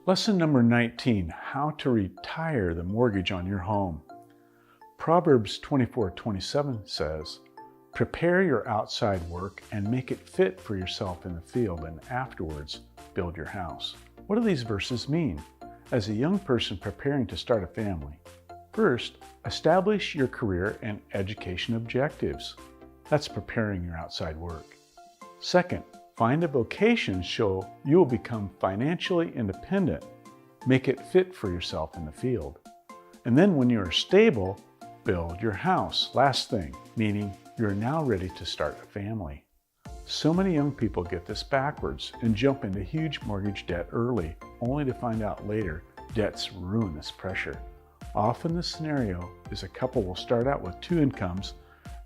Lesson number 19, how to retire the mortgage on your home. Proverbs 24:27 says, "Prepare your outside work and make it fit for yourself in the field, and afterwards build your house." What do these verses mean? As a young person preparing to start a family, first, establish your career and education objectives. That's preparing your outside work. Second, find a vocation so you will become financially independent. Make it fit for yourself in the field. And then when you are stable, build your house. Last thing, meaning you're now ready to start a family. So many young people get this backwards and jump into huge mortgage debt early, only to find out later debt's ruinous pressure. Often the scenario is a couple will start out with 2 incomes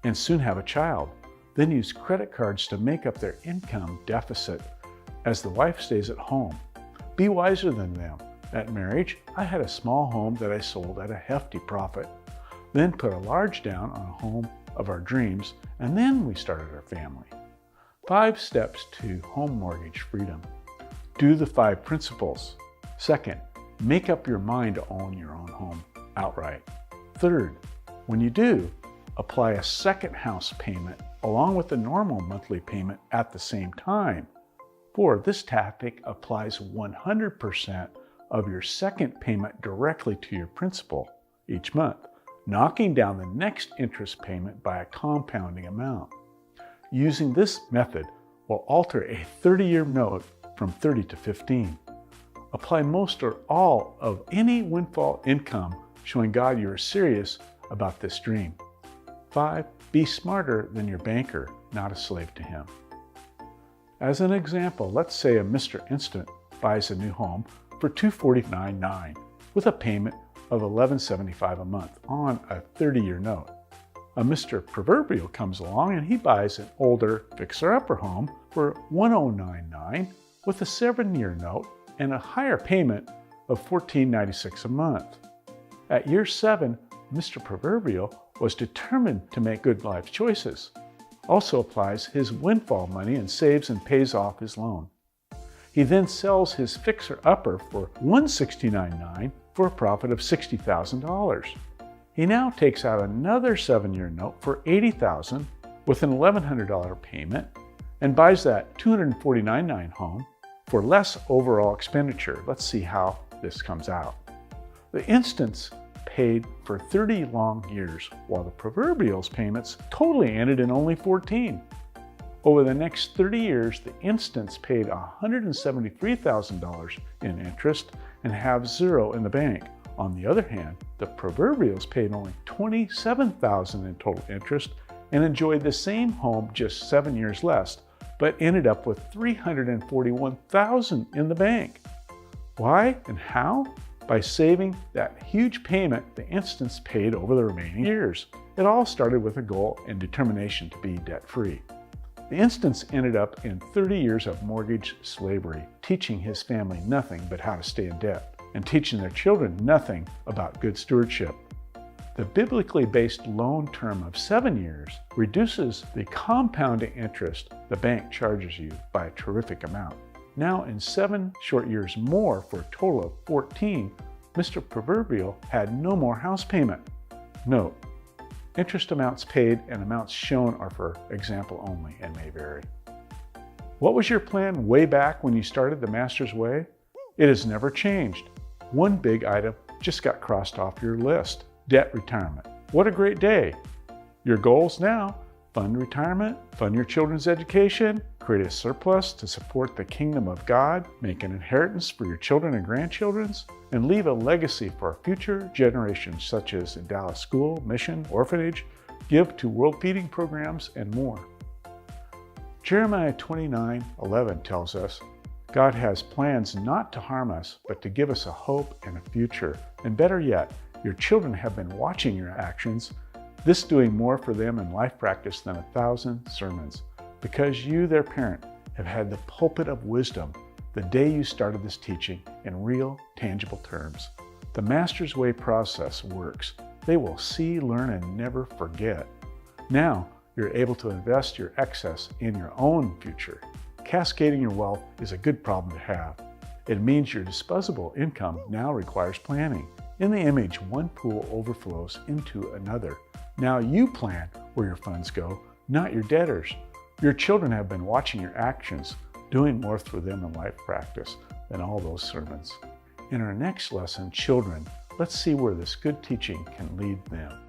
and soon have a child, then use credit cards to make up their income deficit as the wife stays at home. Be wiser than them. At marriage, I had a small home that I sold at a hefty profit, then put a large down on a home of our dreams, and then we started our family. 5 steps to home mortgage freedom. Do the 5 principles. Second, make up your mind to own your own home outright. Third, when you do, apply a second house payment along with the normal monthly payment at the same time. 4, this tactic applies 100% of your second payment directly to your principal each month, knocking down the next interest payment by a compounding amount. Using this method will alter a 30-year note from 30 to 15. Apply most or all of any windfall income, showing God you are serious about this dream. 5, be smarter than your banker, not a slave to him. As an example, let's say a Mr. Instant buys a new home for $249,900 with a payment of $1,175 a month on a 30-year note. A Mr. Proverbial comes along and he buys an older fixer-upper home for $1,099,900 with a 7-year note and a higher payment of $1,496 a month. At year 7, Mr. Proverbial was determined to make good life choices. Also applies his windfall money and saves and pays off his loan. He then sells his fixer-upper for $169,900 for a profit of $60,000. He now takes out another 7-year note for $80,000 with an $1,100 payment and buys that $249,900 home for less overall expenditure. Let's see how this comes out. The Instants paid for 30 long years, while the Proverbial's payments totally ended in only 14. Over the next 30 years, the Instants paid $173,000 in interest and have 0 in the bank. On the other hand, the Proverbials paid only $27,000 in total interest and enjoyed the same home just 7 years less, but ended up with $341,000 in the bank. Why and how? By saving that huge payment the Instants paid over the remaining years. It all started with a goal and determination to be debt-free. The Instants ended up in 30 years of mortgage slavery, teaching his family nothing but how to stay in debt, and teaching their children nothing about good stewardship. The biblically based loan term of 7 years reduces the compounding interest the bank charges you by a terrific amount. Now in 7 short years more for a total of 14, Mr. Proverbial had no more house payment. Note, interest amounts paid and amounts shown are for example only and may vary. What was your plan way back when you started the Master's Way? It has never changed. One big item just got crossed off your list: debt retirement. What a great day! Your goals now: fund retirement, fund your children's education, create a surplus to support the kingdom of God, make an inheritance for your children and grandchildren's, and leave a legacy for future generations such as in Dallas School, Mission, Orphanage, give to world feeding programs, and more. Jeremiah 29:11 tells us, God has plans not to harm us, but to give us a hope and a future. And better yet, your children have been watching your actions, this doing more for them in life practice than 1,000 sermons, because you, their parent, have had the pulpit of wisdom the day you started this teaching in real, tangible terms. The Master's Way process works. They will see, learn, and never forget. Now, you're able to invest your excess in your own future. Cascading your wealth is a good problem to have. It means your disposable income now requires planning. In the image, one pool overflows into another. Now you plan where your funds go, not your debtors. Your children have been watching your actions, doing more for them in life practice than all those sermons. In our next lesson, Children, let's see where this good teaching can lead them.